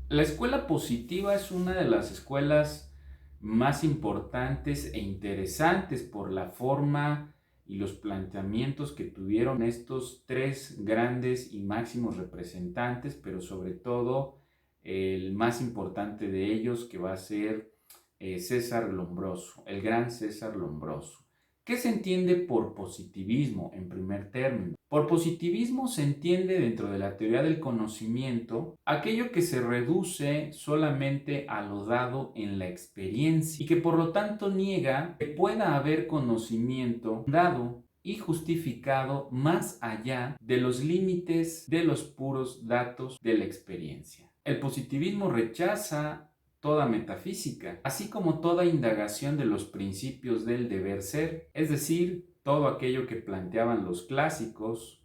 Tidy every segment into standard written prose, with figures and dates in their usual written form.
La escuela positiva es una de las escuelas más importantes e interesantes por la forma y los planteamientos que tuvieron estos tres grandes y máximos representantes, pero sobre todo el más importante de ellos que va a ser César Lombroso, el gran César Lombroso. ¿Qué se entiende por positivismo en primer término? Por positivismo se entiende dentro de la teoría del conocimiento aquello que se reduce solamente a lo dado en la experiencia y que por lo tanto niega que pueda haber conocimiento dado y justificado más allá de los límites de los puros datos de la experiencia. El positivismo rechaza toda metafísica, así como toda indagación de los principios del deber ser, es decir, todo aquello que planteaban los clásicos,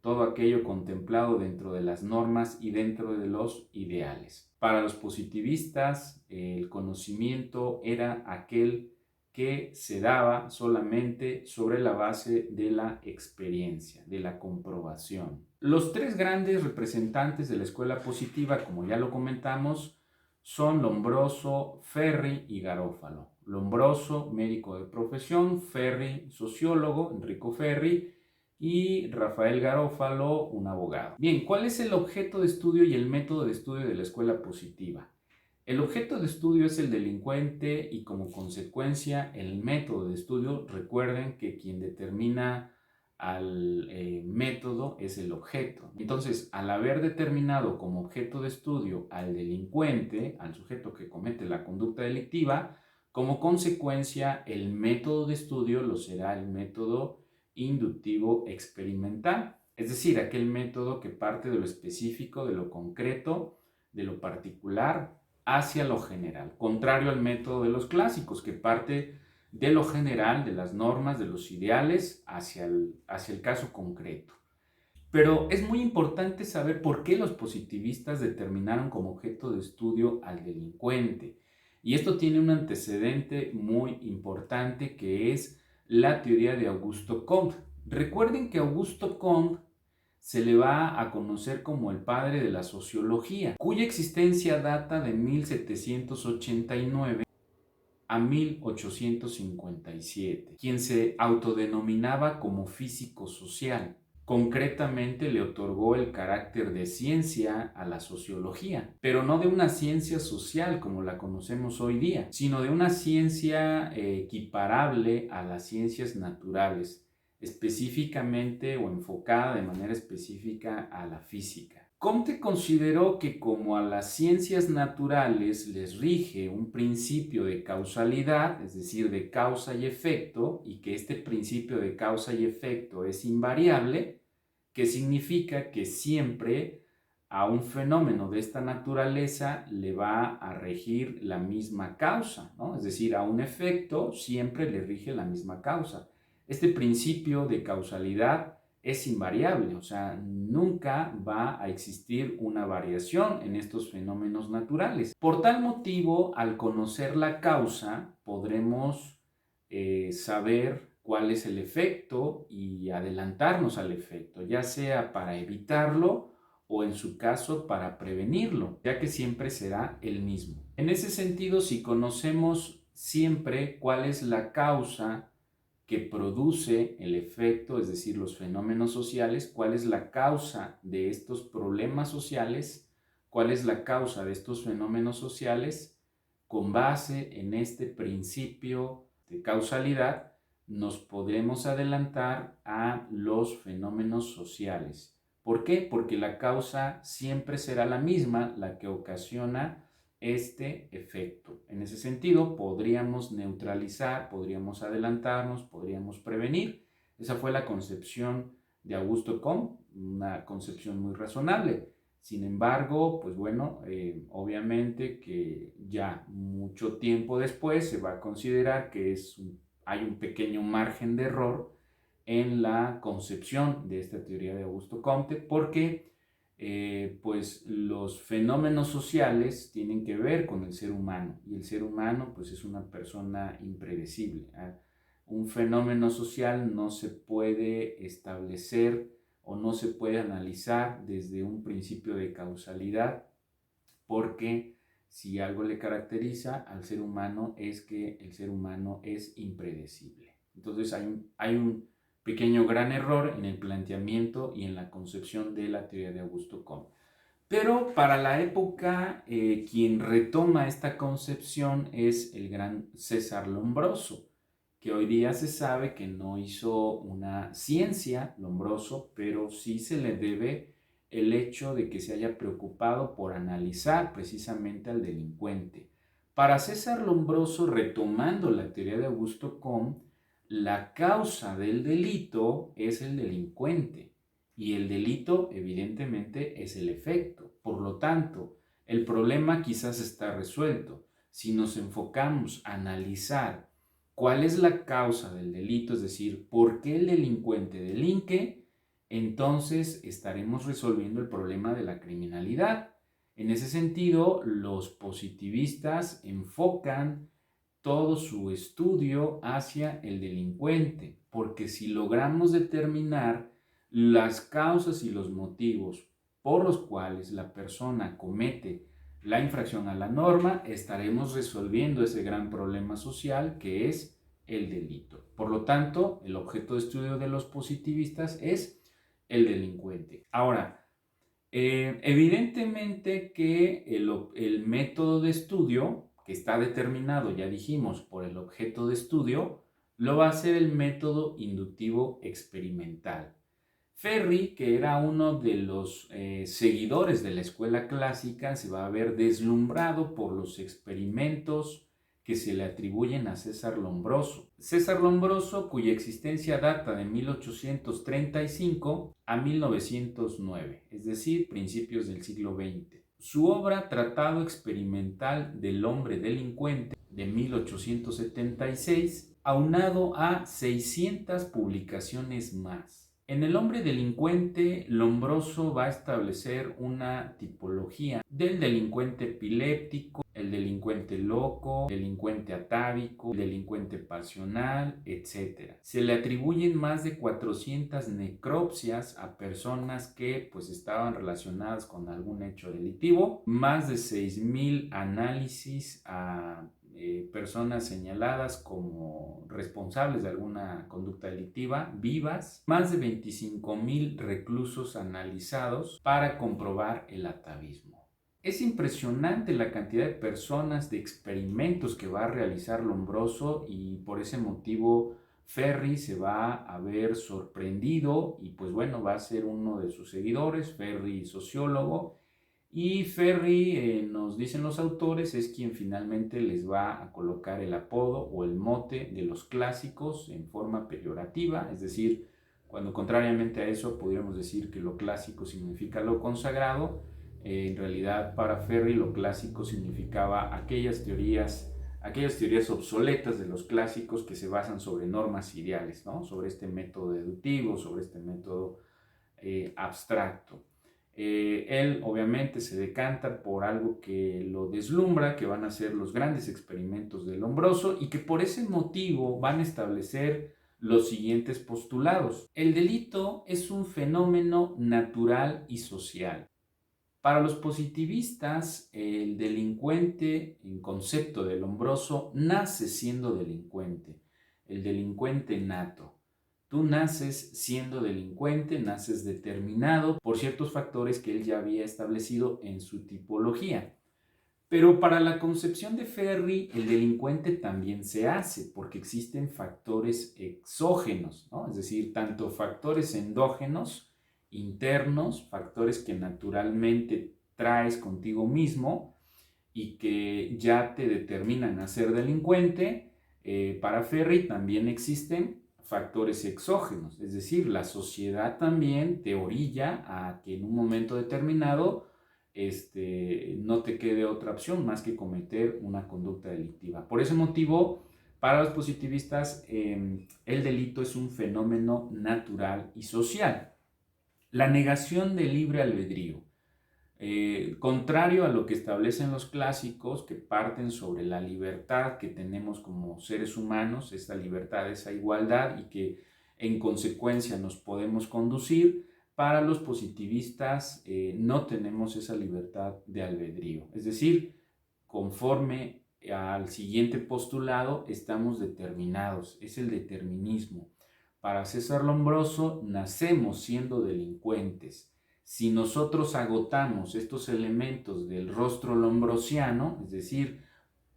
todo aquello contemplado dentro de las normas y dentro de los ideales. Para los positivistas, el conocimiento era aquel que se daba solamente sobre la base de la experiencia, de la comprobación. Los tres grandes representantes de la escuela positiva, como ya lo comentamos, son Lombroso, Ferri y Garófalo. Lombroso, médico de profesión; Ferri, sociólogo, Enrico Ferri; y Rafael Garófalo, un abogado. Bien, ¿cuál es el objeto de estudio y el método de estudio de la escuela positiva? El objeto de estudio es el delincuente y como consecuencia el método de estudio. Recuerden que quien determina al método es el objeto. Entonces, al haber determinado como objeto de estudio al delincuente, al sujeto que comete la conducta delictiva, como consecuencia el método de estudio lo será el método inductivo experimental, es decir, aquel método que parte de lo específico, de lo concreto, de lo particular hacia lo general, contrario al método de los clásicos, que parte de lo general, de las normas, de los ideales, hacia el caso concreto. Pero es muy importante saber por qué los positivistas determinaron como objeto de estudio al delincuente. Y esto tiene un antecedente muy importante, que es la teoría de Augusto Comte. Recuerden que Augusto Comte se le va a conocer como el padre de la sociología, cuya existencia data de 1789 a 1857, quien se autodenominaba como físico social. Concretamente le otorgó el carácter de ciencia a la sociología, pero no de una ciencia social como la conocemos hoy día, sino de una ciencia equiparable a las ciencias naturales, específicamente o enfocada de manera específica a la física. Comte consideró que como a las ciencias naturales les rige un principio de causalidad, es decir, de causa y efecto, y que este principio de causa y efecto es invariable, que significa que siempre a un fenómeno de esta naturaleza le va a regir la misma causa, ¿no? Es decir, a un efecto siempre le rige la misma causa. Este principio de causalidad es invariable, o sea, nunca va a existir una variación en estos fenómenos naturales. Por tal motivo, al conocer la causa, podremos saber cuál es el efecto y adelantarnos al efecto, ya sea para evitarlo o en su caso para prevenirlo, ya que siempre será el mismo. En ese sentido, si conocemos siempre cuál es la causa que produce el efecto, es decir, los fenómenos sociales, cuál es la causa de estos problemas sociales, cuál es la causa de estos fenómenos sociales, con base en este principio de causalidad, nos podremos adelantar a los fenómenos sociales. ¿Por qué? Porque la causa siempre será la misma, la que ocasiona este efecto. En ese sentido, podríamos neutralizar, podríamos adelantarnos, podríamos prevenir. Esa fue la concepción de Augusto Comte, una concepción muy razonable. Sin embargo, pues bueno, obviamente que ya mucho tiempo después se va a considerar que hay un pequeño margen de error en la concepción de esta teoría de Augusto Comte, porque pues los fenómenos sociales tienen que ver con el ser humano, y el ser humano pues es una persona impredecible, ¿eh? Un fenómeno social no se puede establecer o no se puede analizar desde un principio de causalidad porque si algo le caracteriza al ser humano es que el ser humano es impredecible. Entonces hay un pequeño gran error en el planteamiento y en la concepción de la teoría de Augusto Comte. Pero para la época, quien retoma esta concepción es el gran César Lombroso, que hoy día se sabe que no hizo una ciencia, Lombroso, pero sí se le debe el hecho de que se haya preocupado por analizar precisamente al delincuente. Para César Lombroso, retomando la teoría de Augusto Comte, la causa del delito es el delincuente y el delito evidentemente es el efecto. Por lo tanto, el problema quizás está resuelto. Si nos enfocamos a analizar cuál es la causa del delito, es decir, por qué el delincuente delinque, entonces estaremos resolviendo el problema de la criminalidad. En ese sentido, los positivistas enfocan todo su estudio hacia el delincuente, porque si logramos determinar las causas y los motivos por los cuales la persona comete la infracción a la norma, estaremos resolviendo ese gran problema social que es el delito. Por lo tanto, el objeto de estudio de los positivistas es el delincuente. Ahora, evidentemente que el método de estudio, que está determinado, ya dijimos, por el objeto de estudio, lo va a hacer el método inductivo experimental. Ferri, que era uno de los seguidores de la escuela clásica, se va a ver deslumbrado por los experimentos que se le atribuyen a César Lombroso. César Lombroso, cuya existencia data de 1835 a 1909, es decir, principios del siglo XX. Su obra Tratado Experimental del Hombre Delincuente de 1876, aunado a 600 publicaciones más. En El hombre delincuente, Lombroso va a establecer una tipología del delincuente epiléptico, el delincuente loco, el delincuente atávico, el delincuente pasional, etc. Se le atribuyen más de 400 necropsias a personas que pues estaban relacionadas con algún hecho delictivo, más de 6,000 análisis a personas señaladas como responsables de alguna conducta delictiva vivas, más de 25,000 reclusos analizados para comprobar el atavismo. Es impresionante la cantidad de personas, de experimentos que va a realizar Lombroso, y por ese motivo Ferri se va a ver sorprendido y pues bueno, va a ser uno de sus seguidores. Ferri, sociólogo. Y Ferri, nos dicen los autores, es quien finalmente les va a colocar el apodo o el mote de los clásicos en forma peyorativa, es decir, cuando contrariamente a eso podríamos decir que lo clásico significa lo consagrado. En realidad para Ferri lo clásico significaba aquellas teorías obsoletas de los clásicos que se basan sobre normas ideales, ¿no? Sobre este método deductivo, sobre este método abstracto. Él obviamente se decanta por algo que lo deslumbra, que van a ser los grandes experimentos de Lombroso, y que por ese motivo van a establecer los siguientes postulados. El delito es un fenómeno natural y social. Para los positivistas, el delincuente, en concepto de Lombroso, nace siendo delincuente, el delincuente nato. Tú naces siendo delincuente, naces determinado por ciertos factores que él ya había establecido en su tipología. Pero para la concepción de Ferri, el delincuente también se hace, porque existen factores exógenos, ¿no? Es decir, tanto factores endógenos, internos, factores que naturalmente traes contigo mismo y que ya te determinan a ser delincuente. Para Ferri también existen factores exógenos, es decir, la sociedad también te orilla a que en un momento determinado no te quede otra opción más que cometer una conducta delictiva. Por ese motivo, para los positivistas, el delito es un fenómeno natural y social. La negación del libre albedrío. Contrario a lo que establecen los clásicos, que parten sobre la libertad que tenemos como seres humanos, esa libertad, esa igualdad, y que en consecuencia nos podemos conducir, Para los positivistas no tenemos esa libertad de albedrío. Es decir, conforme al siguiente postulado estamos determinados, es el determinismo. Para César Lombroso, nacemos siendo delincuentes. Si nosotros agotamos estos elementos del rostro lombrosiano, es decir,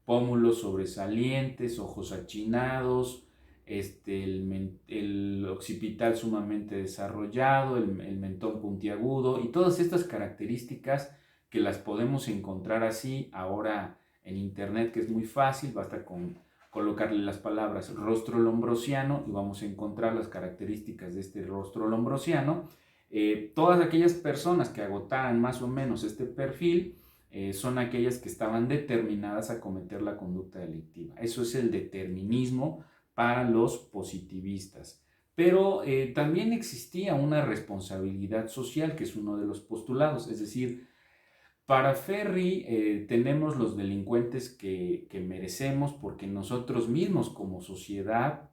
pómulos sobresalientes, ojos achinados, el occipital sumamente desarrollado, el mentón puntiagudo y todas estas características que las podemos encontrar así ahora en internet, que es muy fácil, basta con colocarle las palabras rostro lombrosiano y vamos a encontrar las características de este rostro lombrosiano. Todas aquellas personas que agotaran más o menos este perfil son aquellas que estaban determinadas a cometer la conducta delictiva. Eso es el determinismo para los positivistas. Pero también existía una responsabilidad social, que es uno de los postulados, es decir, para Ferri tenemos los delincuentes que merecemos porque nosotros mismos como sociedad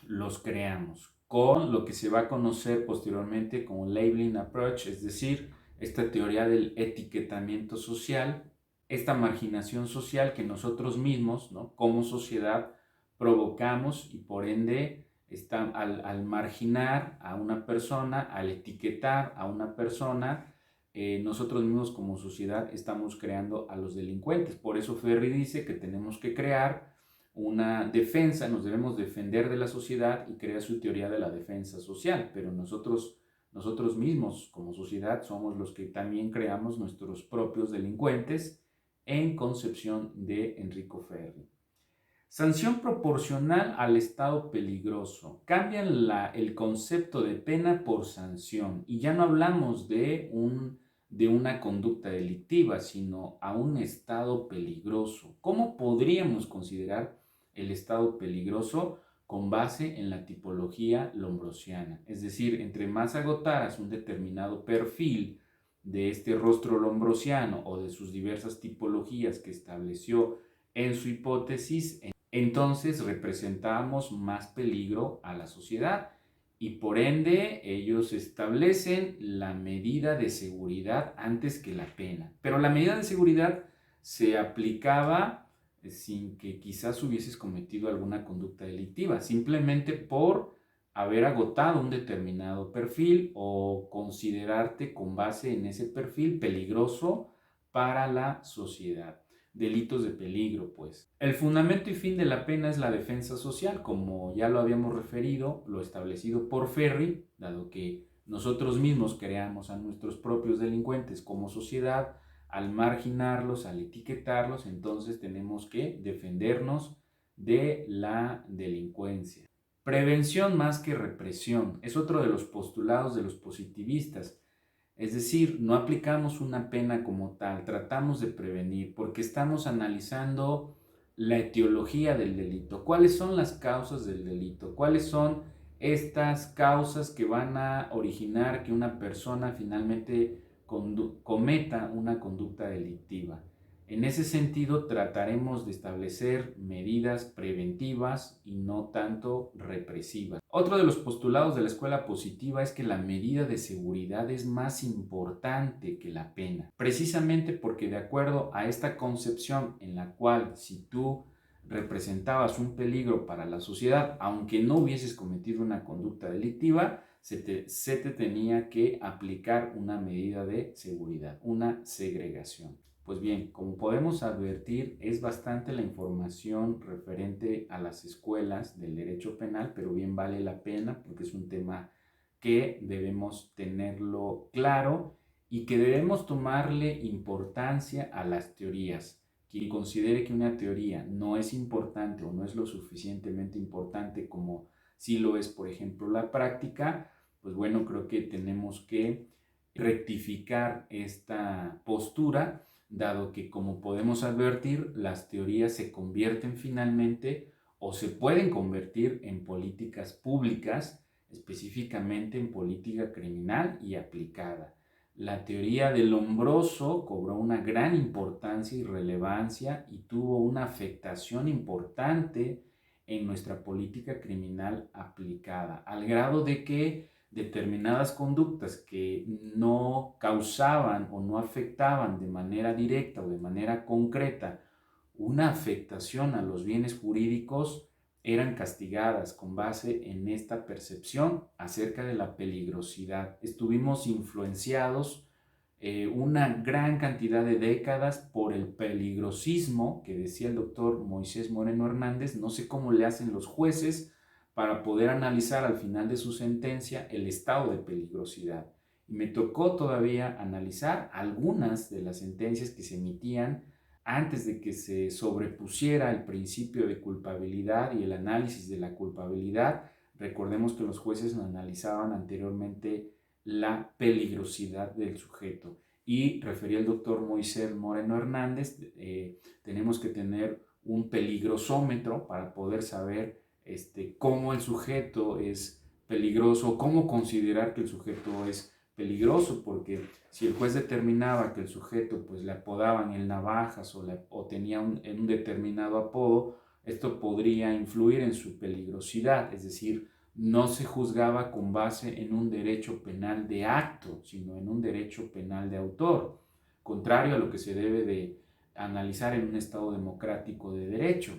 los creamos, con lo que se va a conocer posteriormente como labeling approach, es decir, esta teoría del etiquetamiento social, esta marginación social que nosotros mismos, ¿no?, como sociedad provocamos y por ende al marginar a una persona, al etiquetar a una persona, nosotros mismos como sociedad estamos creando a los delincuentes. Por eso Ferri dice que tenemos que crear una defensa, nos debemos defender de la sociedad y crea su teoría de la defensa social, pero nosotros mismos como sociedad somos los que también creamos nuestros propios delincuentes en concepción de Enrico Ferri. Sanción proporcional al estado peligroso. Cambian el concepto de pena por sanción y ya no hablamos de una conducta delictiva, sino a un estado peligroso. ¿Cómo podríamos considerar el estado peligroso? Con base en la tipología lombrosiana. Es decir, entre más agotaras un determinado perfil de este rostro lombrosiano o de sus diversas tipologías que estableció en su hipótesis, entonces representamos más peligro a la sociedad y por ende ellos establecen la medida de seguridad antes que la pena. Pero la medida de seguridad se aplicaba sin que quizás hubieses cometido alguna conducta delictiva, simplemente por haber agotado un determinado perfil o considerarte con base en ese perfil peligroso para la sociedad. Delitos de peligro, pues. El fundamento y fin de la pena es la defensa social, como ya lo habíamos referido, lo establecido por Ferri, dado que nosotros mismos creamos a nuestros propios delincuentes como sociedad, al marginarlos, al etiquetarlos, entonces tenemos que defendernos de la delincuencia. Prevención más que represión es otro de los postulados de los positivistas. Es decir, no aplicamos una pena como tal, tratamos de prevenir porque estamos analizando la etiología del delito. ¿Cuáles son las causas del delito? ¿Cuáles son estas causas que van a originar que una persona finalmente cometa una conducta delictiva? En ese sentido, trataremos de establecer medidas preventivas y no tanto represivas. Otro de los postulados de la escuela positiva es que la medida de seguridad es más importante que la pena, precisamente porque de acuerdo a esta concepción en la cual si tú representabas un peligro para la sociedad, aunque no hubieses cometido una conducta delictiva, se te tenía que aplicar una medida de seguridad, una segregación. Pues bien, como podemos advertir, es bastante la información referente a las escuelas del derecho penal, pero bien vale la pena porque es un tema que debemos tenerlo claro y que debemos tomarle importancia a las teorías. Quien considere que una teoría no es importante o no es lo suficientemente importante como sí lo es, por ejemplo, la práctica, pues bueno, creo que tenemos que rectificar esta postura, dado que, como podemos advertir, las teorías se convierten finalmente o se pueden convertir en políticas públicas, específicamente en política criminal y aplicada. La teoría del Lombroso cobró una gran importancia y relevancia y tuvo una afectación importante en nuestra política criminal aplicada, al grado de que determinadas conductas que no causaban o no afectaban de manera directa o de manera concreta una afectación a los bienes jurídicos, eran castigadas con base en esta percepción acerca de la peligrosidad. Estuvimos influenciados una gran cantidad de décadas por el peligrosismo que decía el doctor Moisés Moreno Hernández. No sé cómo le hacen los jueces para poder analizar al final de su sentencia el estado de peligrosidad. Y me tocó todavía analizar algunas de las sentencias que se emitían antes de que se sobrepusiera el principio de culpabilidad y el análisis de la culpabilidad. Recordemos que los jueces analizaban anteriormente la peligrosidad del sujeto. Y refería el doctor Moisés Moreno Hernández, tenemos que tener un peligrosómetro para poder saber cómo el sujeto es peligroso, cómo considerar que el sujeto es peligroso, porque si el juez determinaba que el sujeto pues le apodaban el navajas o tenía un determinado apodo, esto podría influir en su peligrosidad, es decir, no se juzgaba con base en un derecho penal de acto, sino en un derecho penal de autor, contrario a lo que se debe de analizar en un Estado democrático de derecho.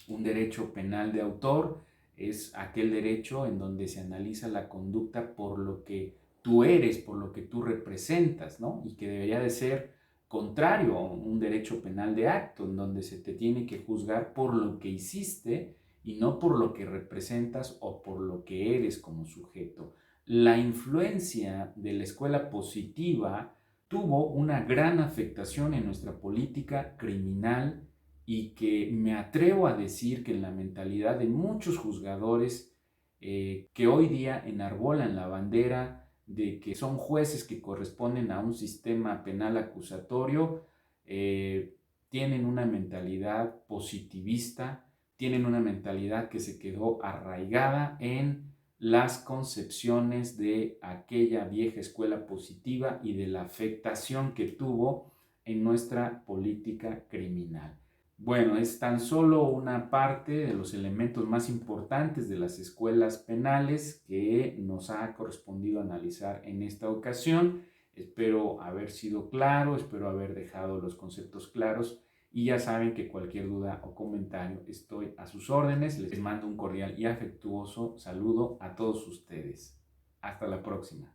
Un derecho penal de autor es aquel derecho en donde se analiza la conducta por lo que tú eres, por lo que tú representas, ¿no? Y que debería de ser contrario a un derecho penal de acto, en donde se te tiene que juzgar por lo que hiciste y no por lo que representas o por lo que eres como sujeto. La influencia de la escuela positiva tuvo una gran afectación en nuestra política criminal y que me atrevo a decir que en la mentalidad de muchos juzgadores que hoy día enarbolan la bandera de que son jueces que corresponden a un sistema penal acusatorio, tienen una mentalidad positivista, tienen una mentalidad que se quedó arraigada en las concepciones de aquella vieja escuela positiva y de la afectación que tuvo en nuestra política criminal. Bueno, es tan solo una parte de los elementos más importantes de las escuelas penales que nos ha correspondido analizar en esta ocasión. Espero haber sido claro, espero haber dejado los conceptos claros y ya saben que cualquier duda o comentario estoy a sus órdenes. Les mando un cordial y afectuoso saludo a todos ustedes. Hasta la próxima.